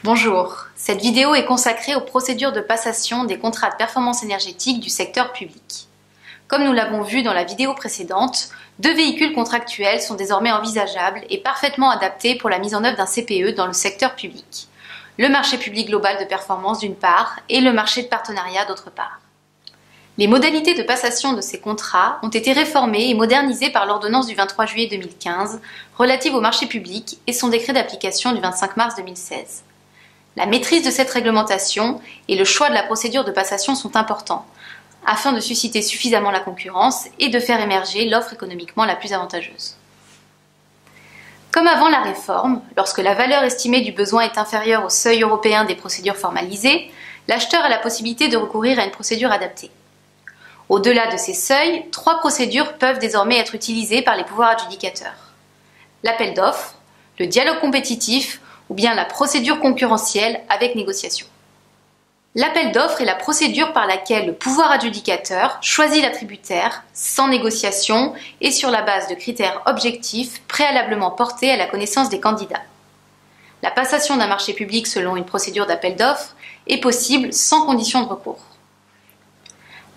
Bonjour, cette vidéo est consacrée aux procédures de passation des contrats de performance énergétique du secteur public. Comme nous l'avons vu dans la vidéo précédente, deux véhicules contractuels sont désormais envisageables et parfaitement adaptés pour la mise en œuvre d'un CPE dans le secteur public. Le marché public global de performance d'une part et le marché de partenariat d'autre part. Les modalités de passation de ces contrats ont été réformées et modernisées par l'ordonnance du 23 juillet 2015 relative au marché public et son décret d'application du 25 mars 2016. La maîtrise de cette réglementation et le choix de la procédure de passation sont importants, afin de susciter suffisamment la concurrence et de faire émerger l'offre économiquement la plus avantageuse. Comme avant la réforme, lorsque la valeur estimée du besoin est inférieure au seuil européen des procédures formalisées, l'acheteur a la possibilité de recourir à une procédure adaptée. Au-delà de ces seuils, trois procédures peuvent désormais être utilisées par les pouvoirs adjudicateurs. L'appel d'offres, le dialogue compétitif ou bien la procédure concurrentielle avec négociation. L'appel d'offres est la procédure par laquelle le pouvoir adjudicateur choisit l'attributaire sans négociation et sur la base de critères objectifs préalablement portés à la connaissance des candidats. La passation d'un marché public selon une procédure d'appel d'offres est possible sans condition de recours.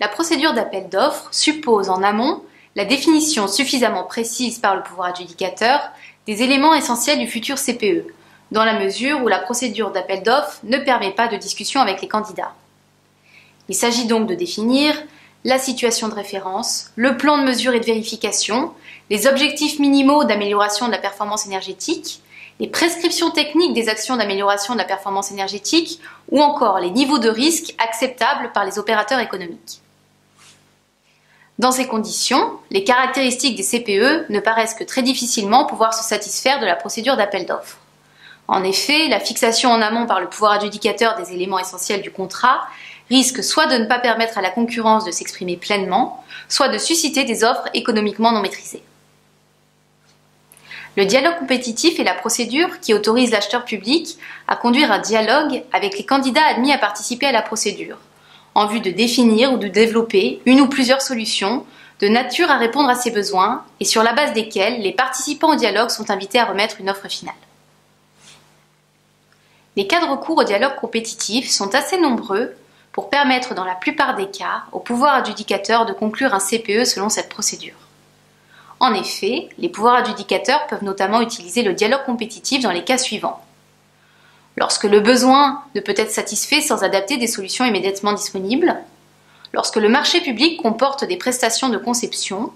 La procédure d'appel d'offres suppose en amont la définition suffisamment précise par le pouvoir adjudicateur des éléments essentiels du futur CPE, dans la mesure où la procédure d'appel d'offres ne permet pas de discussion avec les candidats. Il s'agit donc de définir la situation de référence, le plan de mesure et de vérification, les objectifs minimaux d'amélioration de la performance énergétique, les prescriptions techniques des actions d'amélioration de la performance énergétique ou encore les niveaux de risque acceptables par les opérateurs économiques. Dans ces conditions, les caractéristiques des CPE ne paraissent que très difficilement pouvoir se satisfaire de la procédure d'appel d'offres. En effet, la fixation en amont par le pouvoir adjudicateur des éléments essentiels du contrat risque soit de ne pas permettre à la concurrence de s'exprimer pleinement, soit de susciter des offres économiquement non maîtrisées. Le dialogue compétitif est la procédure qui autorise l'acheteur public à conduire un dialogue avec les candidats admis à participer à la procédure, en vue de définir ou de développer une ou plusieurs solutions de nature à répondre à ses besoins et sur la base desquelles les participants au dialogue sont invités à remettre une offre finale. Les cas de recours au dialogue compétitif sont assez nombreux pour permettre dans la plupart des cas au pouvoir adjudicateur de conclure un CPE selon cette procédure. En effet, les pouvoirs adjudicateurs peuvent notamment utiliser le dialogue compétitif dans les cas suivants. Lorsque le besoin ne peut être satisfait sans adapter des solutions immédiatement disponibles, lorsque le marché public comporte des prestations de conception,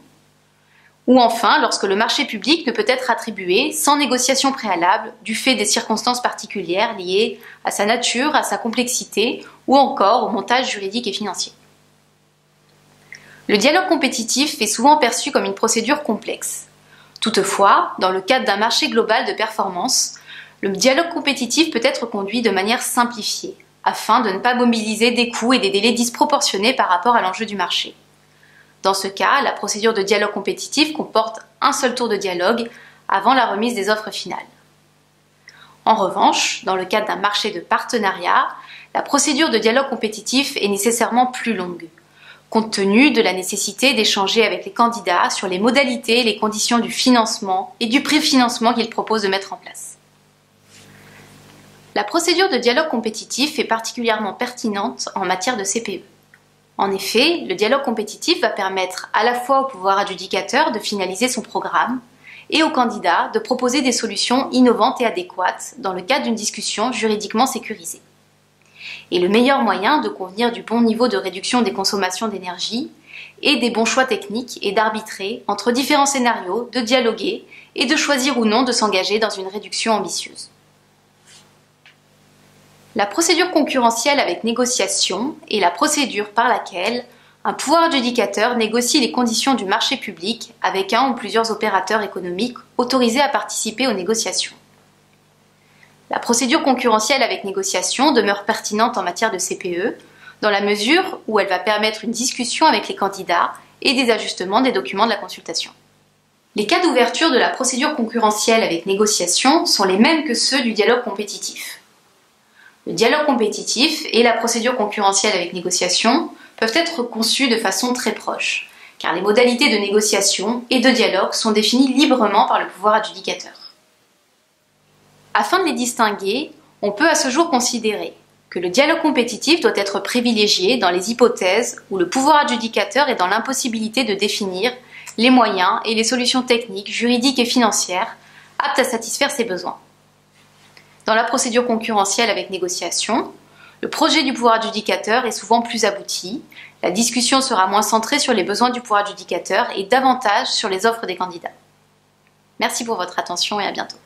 ou enfin lorsque le marché public ne peut être attribué sans négociation préalable du fait des circonstances particulières liées à sa nature, à sa complexité ou encore au montage juridique et financier. Le dialogue compétitif est souvent perçu comme une procédure complexe. Toutefois, dans le cadre d'un marché global de performance, le dialogue compétitif peut être conduit de manière simplifiée, afin de ne pas mobiliser des coûts et des délais disproportionnés par rapport à l'enjeu du marché. Dans ce cas, la procédure de dialogue compétitif comporte un seul tour de dialogue avant la remise des offres finales. En revanche, dans le cadre d'un marché de partenariat, la procédure de dialogue compétitif est nécessairement plus longue, compte tenu de la nécessité d'échanger avec les candidats sur les modalités et les conditions du financement et du préfinancement qu'ils proposent de mettre en place. La procédure de dialogue compétitif est particulièrement pertinente en matière de CPE. En effet, le dialogue compétitif va permettre à la fois au pouvoir adjudicateur de finaliser son programme et au candidat de proposer des solutions innovantes et adéquates dans le cadre d'une discussion juridiquement sécurisée. Et le meilleur moyen de convenir du bon niveau de réduction des consommations d'énergie et des bons choix techniques est d'arbitrer entre différents scénarios, de dialoguer et de choisir ou non de s'engager dans une réduction ambitieuse. La procédure concurrentielle avec négociation est la procédure par laquelle un pouvoir adjudicateur négocie les conditions du marché public avec un ou plusieurs opérateurs économiques autorisés à participer aux négociations. La procédure concurrentielle avec négociation demeure pertinente en matière de CPE, dans la mesure où elle va permettre une discussion avec les candidats et des ajustements des documents de la consultation. Les cas d'ouverture de la procédure concurrentielle avec négociation sont les mêmes que ceux du dialogue compétitif. Le dialogue compétitif et la procédure concurrentielle avec négociation peuvent être conçus de façon très proche, car les modalités de négociation et de dialogue sont définies librement par le pouvoir adjudicateur. Afin de les distinguer, On peut à ce jour considérer que le dialogue compétitif doit être privilégié dans les hypothèses où le pouvoir adjudicateur est dans l'impossibilité de définir les moyens et les solutions techniques, juridiques et financières aptes à satisfaire ses besoins. Dans la procédure concurrentielle avec négociation, le projet du pouvoir adjudicateur est souvent plus abouti, la discussion sera moins centrée sur les besoins du pouvoir adjudicateur et davantage sur les offres des candidats. Merci pour votre attention et à bientôt.